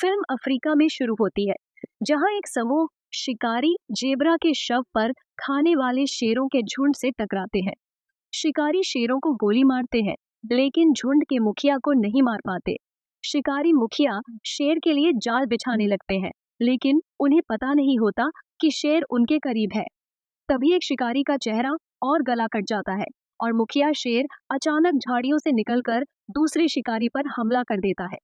Film Africa में शुरू होती है, जहां एक समूह शिकारी जेबरा के शव पर खाने वाले शेरों के झुंड से टकराते हैं। शिकारी शेरों को गोली मारते हैं, लेकिन झुंड के मुखिया को नहीं मार पाते। शिकारी मुखिया शेर के लिए जाल बिछाने लगते हैं, लेकिन उन्हें पता नहीं होता कि शेर उनके करीब है। तभी एक शिकारी का चेहरा और गला कट जाता है और मुखिया शेर अचानक झाड़ियों से निकलकर दूसरे शिकारी पर हमला कर देता है।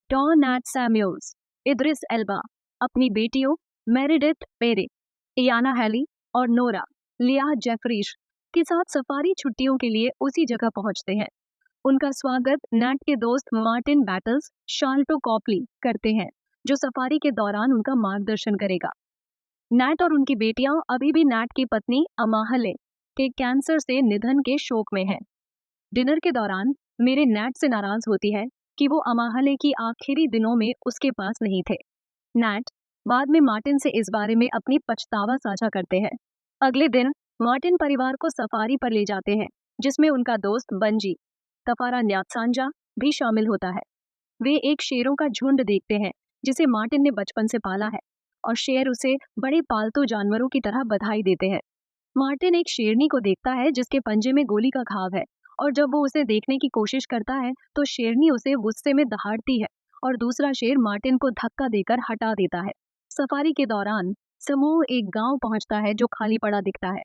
Don Nate Samuels, Idris Elba अपनी बेटियों मेरिडिथ पेरे, इयाना हैली और नोरा लिया जेफरीश के साथ सफारी छुट्टियों के लिए उसी जगह पहुंचते हैं। उनका स्वागत नैट के दोस्त मार्टिन बैटल्स शाल्टो कॉपली करते हैं, जो सफारी के दौरान उनका मार्गदर्शन करेगा। नैट और उनकी बेटियां अभी भी नैट की पत्नी अमाहले के कैंसर से निधन के शोक में हैं। डिनर के दौरान मेरे नैट से नाराज होती है कि वो अमाहले की आखिरी दिनों में उसके पास नहीं थे। नैट बाद में मार्टिन से इस बारे में अपनी पछतावा साझा करते हैं। अगले दिन मार्टिन परिवार को सफारी पर ले जाते हैं, जिसमें उनका दोस्त बंजी तफारा न्यात्सांजा भी शामिल होता है। वे एक शेरों का झुंड देखते हैं, जिसे मार्टिन ने बचपन से पाला है, और शेर उसे बड़े पालतू जानवरों की तरह बधाई देते हैं। मार्टिन एक शेरनी को देखता है जिसके पंजे में गोली का घाव है, और जब वो उसे देखने की कोशिश करता है तो शेरनी उसे गुस्से में दहाड़ती है और दूसरा शेर मार्टिन को धक्का देकर हटा देता है। सफारी के दौरान समूह एक गांव पहुंचता है जो खाली पड़ा दिखता है।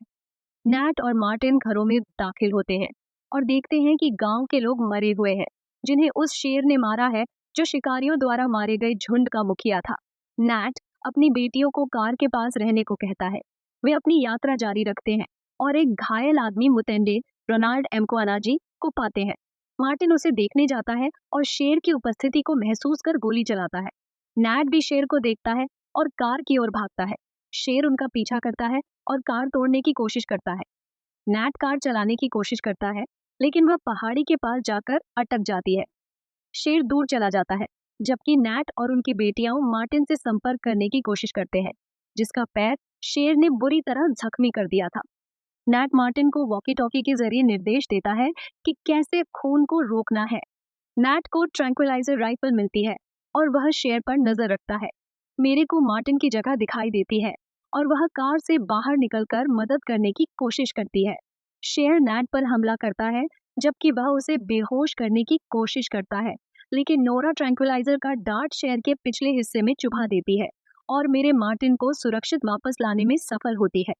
नैट और मार्टिन घरों में दाखिल होते हैं और देखते हैं कि गांव के लोग मरे हुए हैं, जिन्हें उस शेर ने मारा है जो शिकारियों द्वारा मारे गए झुंड का मुखिया था। नैट अपनी बेटियों को कार के पास रहने को कहता है। वे अपनी यात्रा जारी रखते हैं और एक घायल आदमी मुतेंडे रोनाल्ड एम्कोनाजी को पाते हैं। मार्टिन उसे देखने जाता है और शेर की उपस्थिति को महसूस कर गोली चलाता है। नैट भी शेर को देखता है और कार की ओर भागता है। शेर उनका पीछा करता है और कार तोड़ने की कोशिश करता है। नैट कार चलाने की कोशिश करता है, लेकिन वह पहाड़ी के पास जाकर अटक जाती है। शेर दूर चला जाता है, जबकि नैट और उनकी बेटियां मार्टिन से संपर्क करने की कोशिश करते हैं, जिसका पैर शेर ने बुरी तरह जख्मी कर दिया था। नैट मार्टिन को वॉकी टॉकी के जरिए निर्देश देता है कि कैसे खून को रोकना है। नैट को ट्रैंक्विलाइजर राइफल मिलती है और वह शेर पर नजर रखता है। मेरे को मार्टिन की जगह दिखाई देती है और वह कार से बाहर निकलकर मदद करने की कोशिश करती है। शेर नैट पर हमला करता है, जबकि वह उसे बेहोश करने की कोशिश करता है, लेकिन नोरा ट्रैंक्विलाइजर का डार्ट शेर के पिछले हिस्से में चुभा देती है और मेरे मार्टिन को सुरक्षित वापस लाने में सफल होती है।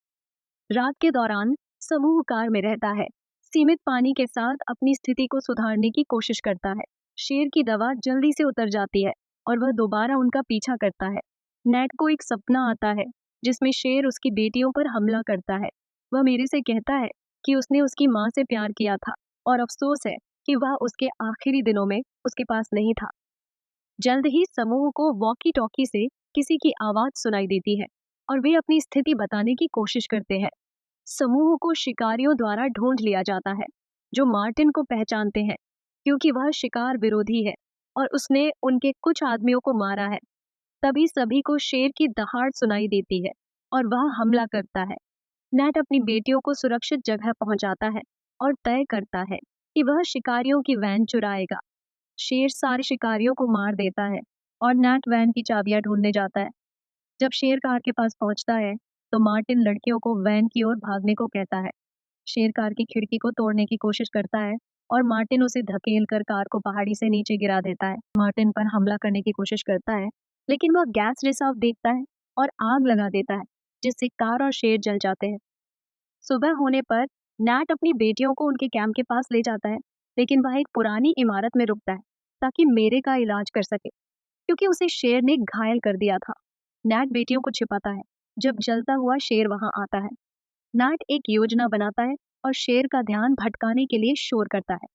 रात के दौरान समूह कार में रहता है, सीमित पानी के साथ अपनी स्थिति को सुधारने की कोशिश करता है। शेर की दवा जल्दी से उतर जाती है और वह दोबारा उनका पीछा करता है। नैट को एक सपना आता है जिसमें शेर उसकी बेटियों पर हमला करता है। वह मेरे से कहता है कि उसने उसकी माँ से प्यार किया था और अफसोस है कि वह उसके आखिरी दिनों में उसके पास नहीं था। जल्द ही समूह को वॉकी टॉकी से किसी की आवाज सुनाई देती है और वे अपनी स्थिति बताने की कोशिश करते हैं। समूह को शिकारियों द्वारा ढूंढ लिया जाता है, जो मार्टिन को पहचानते हैं क्योंकि वह शिकार विरोधी है और उसने उनके कुछ आदमियों को मारा है। तभी सभी को शेर की दहाड़ सुनाई देती है और वह हमला करता है। नैट अपनी बेटियों को सुरक्षित जगह पहुंचाता है और तय करता है कि वह शिकारियों की वैन चुराएगा। शेर सारे शिकारियों को मार देता है और नैट वैन की चाबियां ढूंढने जाता है। जब शेर कार के पास पहुंचता है तो मार्टिन लड़कियों को वैन की ओर भागने को कहता है। शेर कार की खिड़की को तोड़ने की कोशिश करता है और मार्टिन उसे धकेल कर कार को पहाड़ी से नीचे गिरा देता है। मार्टिन पर हमला करने की कोशिश करता है, लेकिन वह गैस रिसाव देखता है और आग लगा देता है, जिससे कार और शेर जल जाते हैं। सुबह होने पर नैट अपनी बेटियों को उनके कैंप के पास ले जाता है, लेकिन वह एक पुरानी इमारत में रुकता है ताकि मेरे का इलाज कर सके, क्योंकि उसे शेर ने घायल कर दिया था। नैट बेटियों को छिपाता है जब जलता हुआ शेर वहां आता है। नैट एक योजना बनाता है और शेर का ध्यान भटकाने के लिए शोर करता है।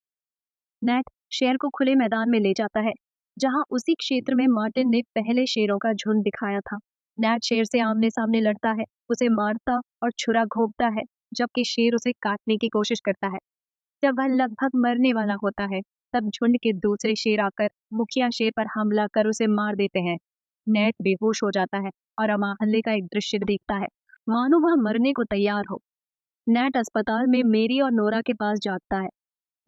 नैट शेर को खुले मैदान में ले जाता है, जहां उसी क्षेत्र में मार्टिन ने पहले शेरों का झुंड दिखाया था। नैट शेर से आमने सामने लड़ता है, उसे मारता और छुरा घोंपता है, जबकि शेर उसे काटने की कोशिश करता है। जब वह लगभग मरने वाला होता है, तब झुंड के दूसरे शेर आकर मुखिया शेर पर हमला कर उसे मार देते हैं। नैट बेहोश हो जाता है और अमाहल्ले का एक दृश्य देखता है, मानो वह मरने को तैयार हो। नैट अस्पताल में मेरी और नोरा के पास जागता है।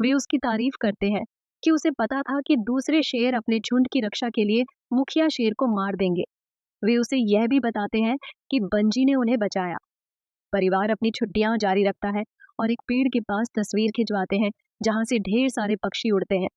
वे उसकी तारीफ करते हैं कि उसे पता था कि दूसरे शेर अपने झुंड की रक्षा के लिए मुखिया शेर को मार देंगे। वे उसे यह भी बताते हैं कि बंजी ने उन्हें बचाया। परिवार अपनी छुट्टियां जारी रखता है और एक पेड़ के पास तस्वीर खिंचवाते हैं जहां से ढेर सारे पक्षी उड़ते हैं।